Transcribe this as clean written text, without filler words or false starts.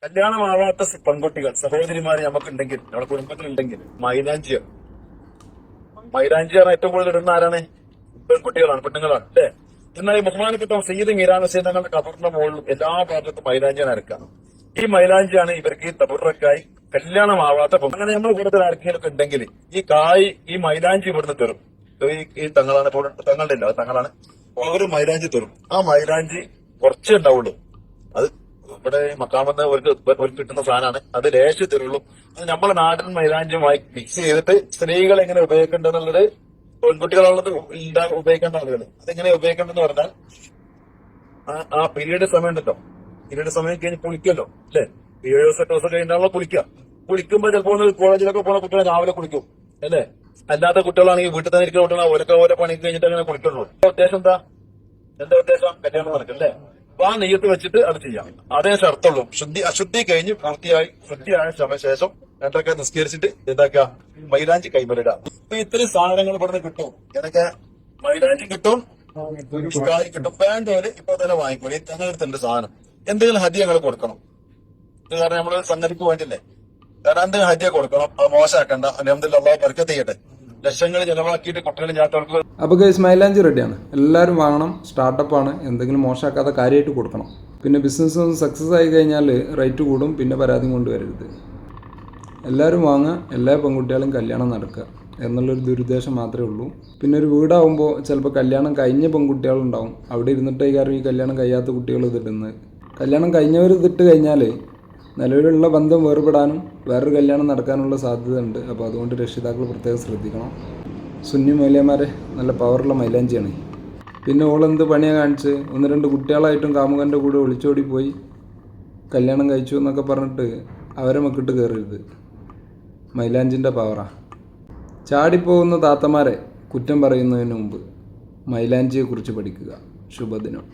കല്യാണമാവാത്ത പെൺകുട്ടികൾ സഹോദരിമാര് നമുക്കുണ്ടെങ്കിൽ നമ്മുടെ കുടുംബത്തിലുണ്ടെങ്കിൽ മൈലാഞ്ചിയോ മൈലാഞ്ചി ആണ് ഏറ്റവും കൂടുതൽ ഇടുന്ന ആരാണ്? പെൺകുട്ടികളാണ്, പെണ്ണുങ്ങളാണ് അല്ലേ? എന്നാൽ ഈ ബഹുമാനപ്പെട്ട സയ്യിദ് മീരാൻ ഹുസൈൻ തങ്ങളുടെ കബറിന്റെ മുകളിലും എല്ലാ ഭാഗത്തും മൈലാഞ്ചിയാണ് ഇറക്കുക. ഈ മൈലാഞ്ചിയാണ് ഇവർക്ക് തബുറക്കായി കല്യാണമാവാത്ത അങ്ങനെ നമ്മൾ കൂടുതൽ ആർക്കെങ്കിലും ഉണ്ടെങ്കിൽ ഈ മൈലാഞ്ചി ഇവിടുന്ന് തരും. ഈ തങ്ങളാണ് തങ്ങളുടെ ഇല്ല, തങ്ങളാണ് ഒരു മൈലാഞ്ചി തരും. ആ മൈലാഞ്ചി കുറച്ചേ ഉണ്ടാവുള്ളൂ. അത് ഇവിടെ മക്കാമെന്ന് ഒരു കിട്ടുന്ന സാധനമാണ്. അത് ലേശം തരുള്ളൂ. അത് നമ്മുടെ നാടൻ മൈലാഞ്ചുമായി മിക്സ് ചെയ്തിട്ട് സ്ത്രീകൾ എങ്ങനെ ഉപയോഗിക്കേണ്ടതെന്നുള്ളത് പെൺകുട്ടികളുള്ളത് ഉപയോഗിക്കേണ്ട ആളുകൾ അതെങ്ങനെ ഉപയോഗിക്കേണ്ടെന്ന് പറഞ്ഞാൽ ആ പീരീഡ് സമയം ഉണ്ടല്ലോ, പീരീഡ് സമയം കഴിഞ്ഞ് കുളിക്കല്ലോ അല്ലെ? 7 ദിവസം 8 ദിവസം കഴിഞ്ഞാണല്ലോ കുളിക്കുക. കുളിക്കുമ്പോ ചിലപ്പോൾ കോളേജിലൊക്കെ പോകുന്ന കുട്ടികൾ രാവിലെ കുളിക്കും അല്ലേ? അല്ലാത്ത കുട്ടികളാണെങ്കിൽ വീട്ടിൽ തന്നെ ഇരിക്കുന്ന കുട്ടികൾ ഓരോ ഓരോ പണി കഴിഞ്ഞിട്ട് അങ്ങനെ കുളിക്കുള്ളൂ. ഉദ്ദേശം എന്താ ഉദ്ദേശം? കല്യാണം നടക്കും അല്ലേ? അപ്പൊ ആ നെയ്യത്ത് വെച്ചിട്ട് അത് ചെയ്യാം. അതേ ഷർത്തുള്ളൂ. അശുദ്ധി കഴിഞ്ഞ് പൂർത്തിയായി ശുദ്ധിയായ ശേഷം എന്തൊക്കെ നിസ്കരിച്ചിട്ട് എന്താക്കുക? മൈലാഞ്ചി കൈമലിടുക. അപ്പൊ ഇത്രയും സാധനങ്ങൾ ഇവിടുന്ന് കിട്ടും. ഏതൊക്കെ? മൈലാഞ്ചി കിട്ടും, കിട്ടും. വേണ്ടവര് ഇപ്പൊ തന്നെ വാങ്ങിക്കോളി. തങ്ങളുടെ സാധനം എന്തെങ്കിലും ഹദിയ ഞങ്ങൾ കൊടുക്കണം. ഇത് കാരണം നമ്മള് സംഗതിക്ക് വേണ്ടില്ലേ? കാരണം എന്തെങ്കിലും ഹദിയ കൊടുക്കണം. അത് മോശമാക്കണ്ട. അൽഹംദുലില്ലാഹ് അല്ലാഹു ബർക്കത്ത് ചെയ്യട്ടെ. ലക്ഷങ്ങൾ ചെലവാക്കിയിട്ട് കുട്ടികൾ ഞാത്തവർക്ക്. അപ്പോൾ ഗൈസ് മൈലാഞ്ചി റെഡിയാണ്, എല്ലാവരും വാങ്ങണം. സ്റ്റാർട്ടപ്പാണ്, എന്തെങ്കിലും മോശമാക്കാതെ കാര്യമായിട്ട് കൊടുക്കണം. പിന്നെ ബിസിനസ് സക്സസ് ആയി കഴിഞ്ഞാൽ റേറ്റ് കൂടും, പിന്നെ പരാതി കൊണ്ടുവരരുത്. എല്ലാവരും വാങ്ങുക, എല്ലാ പെൺകുട്ടികളും കല്യാണം നടക്കുക എന്നുള്ളൊരു ദുരുദ്ദേശം മാത്രമേ ഉള്ളൂ. പിന്നെ ഒരു വീടാവുമ്പോൾ ചിലപ്പോൾ കല്യാണം കഴിഞ്ഞ പെൺകുട്ടികളുണ്ടാവും, അവിടെ ഇരുന്നിട്ടേ കാരണം ഈ കല്യാണം കഴിയാത്ത കുട്ടികൾ ഇതിടുന്നത്. കല്യാണം കഴിഞ്ഞവർ ഇതിട്ട് കഴിഞ്ഞാൽ നിലവിലുള്ള ബന്ധം വേർപെടാനും വേറൊരു കല്യാണം നടക്കാനുള്ള സാധ്യത ഉണ്ട്. അപ്പോൾ അതുകൊണ്ട് രക്ഷിതാക്കൾ പ്രത്യേകം ശ്രദ്ധിക്കണം. സുന്നി മൈലന്മാരെ നല്ല പവറുള്ള മൈലാഞ്ചിയാണ്. പിന്നെ ഓളെന്ത് പണിയാണ് കാണിച്ച് 1-2 കുട്ടികളായിട്ടും കാമുകൻ്റെ കൂടെ ഒളിച്ചോടി പോയി കല്യാണം കഴിച്ചു എന്നൊക്കെ പറഞ്ഞിട്ട് അവരെ മക്കിട്ട് കയറരുത്. മൈലാഞ്ചിൻ്റെ പവറാണ്. ചാടിപ്പോകുന്ന താത്തമാരെ കുറ്റം പറയുന്നതിന് മുമ്പ് മൈലാഞ്ചിയെക്കുറിച്ച് പഠിക്കുക. ശുഭദിനം.